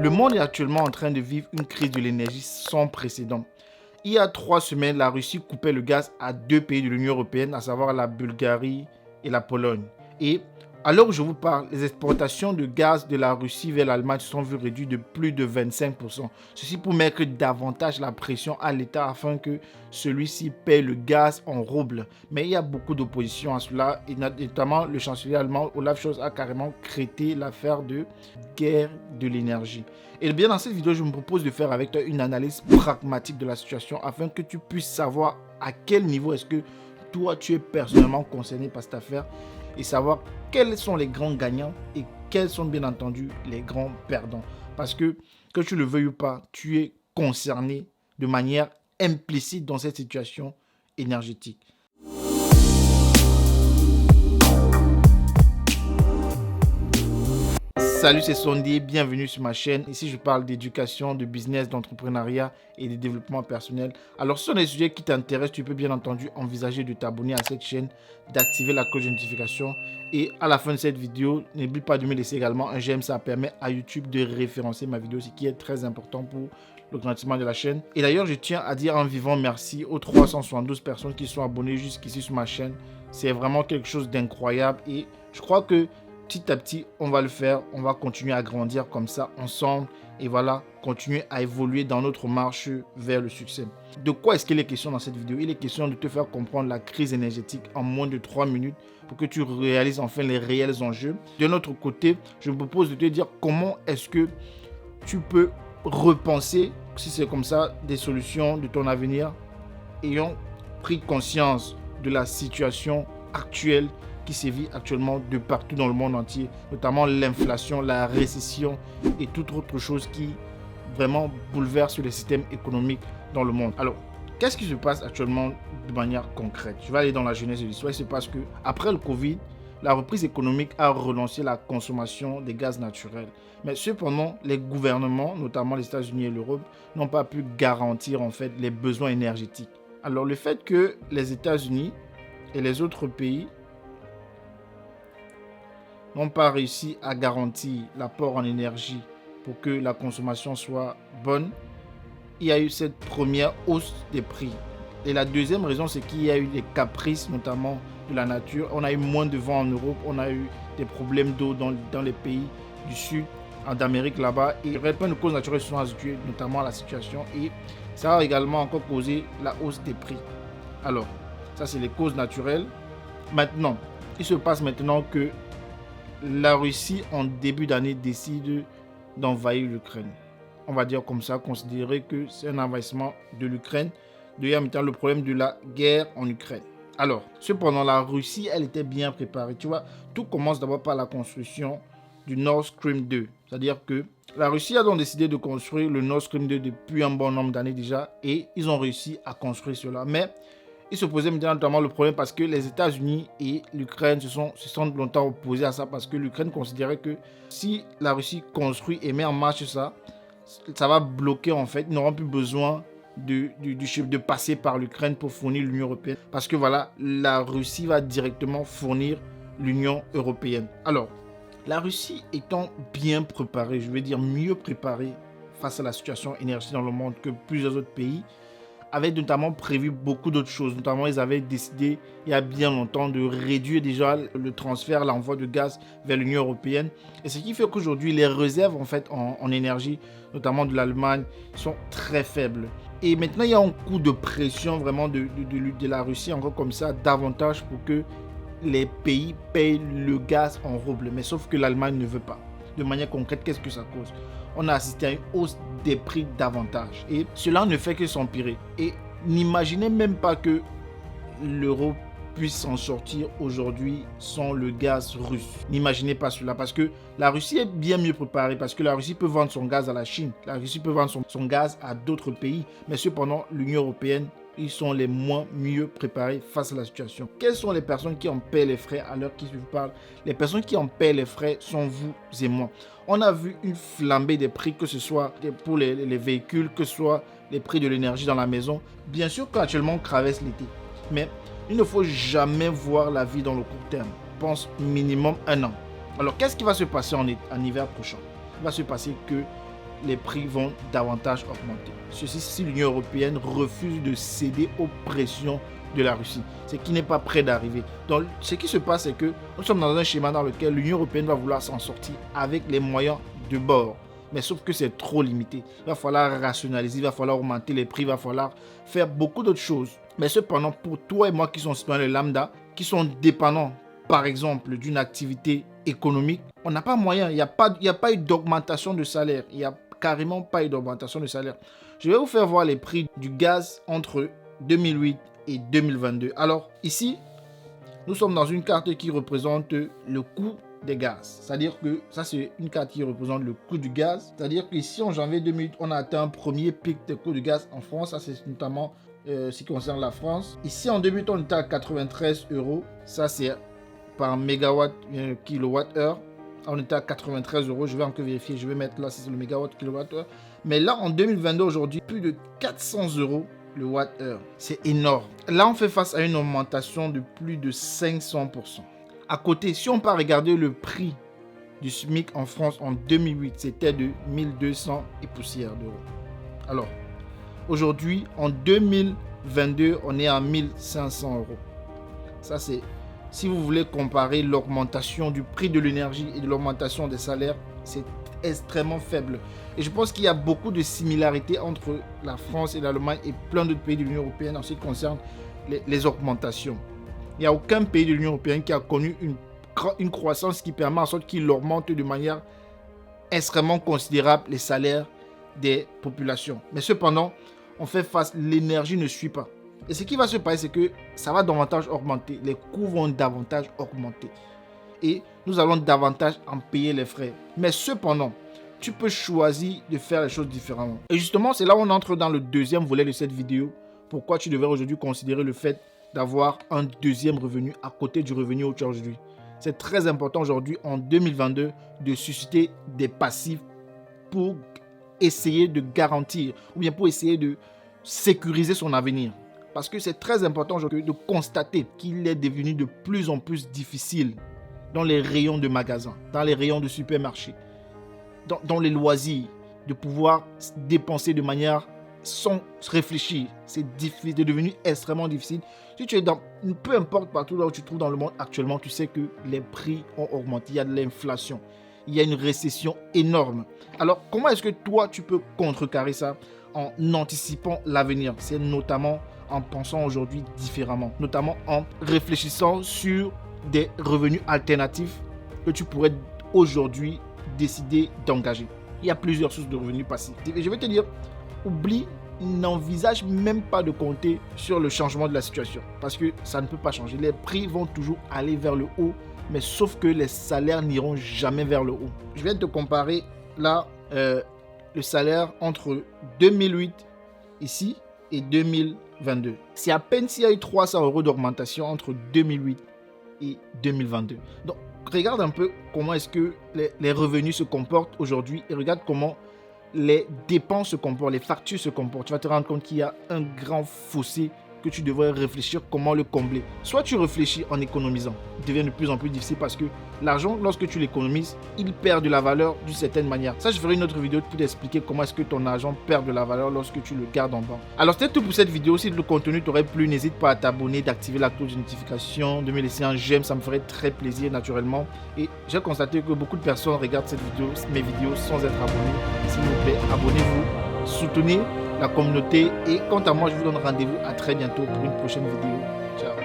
Le monde est actuellement en train de vivre une crise de l'énergie sans précédent. Il y a 3 semaines, la Russie coupait le gaz à 2 pays de l'Union européenne, à savoir la Bulgarie et la Pologne. Et à l'heure où je vous parle, les exportations de gaz de la Russie vers l'Allemagne se sont vues réduites de plus de 25%. Ceci pour mettre davantage la pression à l'État afin que celui-ci paie le gaz en roubles. Mais il y a beaucoup d'opposition à cela, et notamment le chancelier allemand Olaf Scholz a carrément créé l'affaire de guerre de l'énergie. Et bien dans cette vidéo, je me propose de faire avec toi une analyse pragmatique de la situation afin que tu puisses savoir à quel niveau est-ce que toi tu es personnellement concerné par cette affaire et savoir quels sont les grands gagnants et quels sont bien entendu les grands perdants. Parce que tu le veuilles ou pas, tu es concerné de manière implicite dans cette situation énergétique. Salut, c'est Sondy, bienvenue sur ma chaîne. Ici, je parle d'éducation, de business, d'entrepreneuriat et de développement personnel. Alors, si ce sont des sujets qui t'intéressent, tu peux bien entendu envisager de t'abonner à cette chaîne, d'activer la cloche de notification. Et à la fin de cette vidéo, n'oublie pas de me laisser également un j'aime. Ça permet à YouTube de référencer ma vidéo, ce qui est très important pour le grandissement de la chaîne. Et d'ailleurs, je tiens à dire en vivant merci aux 372 personnes qui sont abonnées jusqu'ici sur ma chaîne. C'est vraiment quelque chose d'incroyable et je crois que petit à petit, on va le faire, on va continuer à grandir comme ça ensemble et voilà, continuer à évoluer dans notre marche vers le succès. De quoi est-ce qu'il est question dans cette vidéo? Il est question de te faire comprendre la crise énergétique en moins de 3 minutes pour que tu réalises enfin les réels enjeux. De notre côté, je me propose de te dire comment est-ce que tu peux repenser, si c'est comme ça, des solutions de ton avenir ayant pris conscience de la situation actuelle qui sévit actuellement de partout dans le monde entier, notamment l'inflation, la récession et toute autre chose qui vraiment bouleverse le système économique dans le monde. Alors, qu'est-ce qui se passe actuellement de manière concrète? Je vais aller dans la genèse de l'histoire. Il se passe que après le Covid, la reprise économique a relancé la consommation des gaz naturels. Mais cependant, les gouvernements, notamment les États-Unis et l'Europe, n'ont pas pu garantir en fait les besoins énergétiques. Alors, le fait que les États-Unis et les autres pays n'ont pas réussi à garantir l'apport en énergie pour que la consommation soit bonne, il y a eu cette première hausse des prix. Et la deuxième raison, c'est qu'il y a eu des caprices, notamment de la nature. On a eu moins de vent en Europe, on a eu des problèmes d'eau dans les pays du sud, d'Amérique là-bas. Et il y aurait plein de causes naturelles qui sont ajoutées, notamment à la situation. Et ça a également encore causé la hausse des prix. Alors, ça c'est les causes naturelles. Maintenant, il se passe maintenant que la Russie, en début d'année, décide d'envahir l'Ukraine. On va dire comme ça, considérer que c'est un envahissement de l'Ukraine, de mettre le problème de la guerre en Ukraine. Alors, cependant, la Russie, elle était bien préparée. Tu vois, tout commence d'abord par la construction du Nord Stream 2. C'est-à-dire que la Russie a donc décidé de construire le Nord Stream 2 depuis un bon nombre d'années déjà et ils ont réussi à construire cela. Mais il se posait maintenant notamment le problème parce que les États-Unis et l'Ukraine se sont longtemps opposés à ça parce que l'Ukraine considérait que si la Russie construit et met en marche ça va bloquer en fait. Ils n'auront plus besoin de passer par l'Ukraine pour fournir l'Union européenne parce que voilà, la Russie va directement fournir l'Union européenne. Alors, la Russie étant bien préparée, je vais dire mieux préparée face à la situation énergétique dans le monde que plusieurs autres pays, avaient notamment prévu beaucoup d'autres choses. Notamment, ils avaient décidé il y a bien longtemps de réduire déjà le transfert, l'envoi de gaz vers l'Union européenne. Et ce qui fait qu'aujourd'hui, les réserves en fait en énergie, notamment de l'Allemagne, sont très faibles. Et maintenant, il y a un coup de pression vraiment de la Russie, encore comme ça, davantage pour que les pays payent le gaz en roubles. Mais sauf que l'Allemagne ne veut pas. De manière concrète, qu'est-ce que ça cause? On a assisté à une hausse des prix davantage. Et cela ne fait que s'empirer. Et n'imaginez même pas que l'Europe puisse s'en sortir aujourd'hui sans le gaz russe. N'imaginez pas cela parce que la Russie est bien mieux préparée parce que la Russie peut vendre son gaz à la Chine. La Russie peut vendre son gaz à d'autres pays. Mais cependant, l'Union européenne, ils sont les moins mieux préparés face à la situation. Quelles sont les personnes qui en paient les frais à l'heure qui je vous parle? Les personnes qui en paient les frais sont vous et moi. On a vu une flambée des prix, que ce soit pour les véhicules, que ce soit les prix de l'énergie dans la maison. Bien sûr qu'actuellement on traverse l'été, mais il ne faut jamais voir la vie dans le court terme. Pense minimum 1 an. Alors qu'est-ce qui va se passer en hiver prochain? Il va se passer que les prix vont davantage augmenter. Ceci si l'Union européenne refuse de céder aux pressions de la Russie, ce qui n'est pas près d'arriver. Donc ce qui se passe, c'est que nous sommes dans un schéma dans lequel l'Union européenne va vouloir s'en sortir avec les moyens de bord. Mais sauf que c'est trop limité. Il va falloir rationaliser, il va falloir augmenter les prix, il va falloir faire beaucoup d'autres choses. Mais cependant, pour toi et moi qui sont citoyens de lambda, qui sont dépendants, par exemple, d'une activité économique, on n'a pas moyen. Il n'y a pas eu d'augmentation de salaire. Il n'y a carrément pas eu d'augmentation de salaire. Je vais vous faire voir les prix du gaz entre 2008 et 2022. Alors, ici, nous sommes dans une carte qui représente le coût des gaz. C'est-à-dire que ça, c'est une carte qui représente le coût du gaz. C'est-à-dire qu'ici, en janvier 2008, on a atteint un premier pic de coût du gaz en France. Ça, c'est notamment ce qui concerne la France. Ici, en 2008, on était à 93 €. Ça, c'est par mégawatt kilowattheure. On était à 93 €. Je vais encore vérifier. Je vais mettre là, c'est le mégawatt kilowattheure. Mais là, en 2022, aujourd'hui, plus de 400 € le watt-heure. C'est énorme. Là, on fait face à une augmentation de plus de 500%. À côté, si on part regarder le prix du SMIC en France en 2008, c'était de 1200 et poussière d'euros. Alors, aujourd'hui, en 2022, on est à 1500 €. Ça, c'est, si vous voulez comparer l'augmentation du prix de l'énergie et de l'augmentation des salaires, c'est extrêmement faible. Et je pense qu'il y a beaucoup de similarités entre la France et l'Allemagne et plein d'autres pays de l'Union européenne en ce qui concerne les augmentations. Il n'y a aucun pays de l'Union européenne qui a connu une croissance qui permet en sorte qu'il augmente de manière extrêmement considérable les salaires des populations. Mais cependant, on fait face, l'énergie ne suit pas. Et ce qui va se passer, c'est que ça va davantage augmenter. Les coûts vont davantage augmenter. Et nous allons davantage en payer les frais. Mais cependant, tu peux choisir de faire les choses différemment. Et justement, c'est là où on entre dans le deuxième volet de cette vidéo. Pourquoi tu devrais aujourd'hui considérer le fait d'avoir un deuxième revenu à côté du revenu où tu as aujourd'hui. C'est très important aujourd'hui, en 2022, de susciter des passifs pour essayer de garantir ou bien pour essayer de sécuriser son avenir. Parce que c'est très important aujourd'hui de constater qu'il est devenu de plus en plus difficile dans les rayons de magasins, dans les rayons de supermarchés, dans les loisirs, de pouvoir dépenser de manière sans réfléchir. C'est devenu extrêmement difficile. Si tu es dans, peu importe partout là où tu te trouves dans le monde actuellement, tu sais que les prix ont augmenté, il y a de l'inflation, il y a une récession énorme. Alors, comment est-ce que toi, tu peux contrecarrer ça en anticipant l'avenir? C'est notamment en pensant aujourd'hui différemment, notamment en réfléchissant sur des revenus alternatifs que tu pourrais aujourd'hui décider d'engager. Il y a plusieurs sources de revenus passifs. Et je vais te dire, oublie, n'envisage même pas de compter sur le changement de la situation parce que ça ne peut pas changer. Les prix vont toujours aller vers le haut, mais sauf que les salaires n'iront jamais vers le haut. Je vais te comparer là le salaire entre 2008 ici et 2022. C'est à peine s'il y a eu 300 € d'augmentation entre 2008 et 2022. Donc regarde un peu comment est-ce que les revenus se comportent aujourd'hui et regarde comment les dépenses se comportent, les factures se comportent. Tu vas te rendre compte qu'il y a un grand fossé que tu devrais réfléchir comment le combler. Soit tu réfléchis en économisant, il devient de plus en plus difficile parce que l'argent, lorsque tu l'économises, il perd de la valeur d'une certaine manière. Ça, je ferai une autre vidéo pour t'expliquer comment est-ce que ton argent perd de la valeur lorsque tu le gardes en banque. Alors, c'est tout pour cette vidéo. Si le contenu t'aurait plu, n'hésite pas à t'abonner, d'activer la cloche de notification, de me laisser un j'aime, ça me ferait très plaisir naturellement. Et j'ai constaté que beaucoup de personnes regardent cette vidéo, mes vidéos sans être abonnés. S'il vous plaît, abonnez-vous, soutenez la communauté et quant à moi, je vous donne rendez-vous à très bientôt pour une prochaine vidéo. Ciao.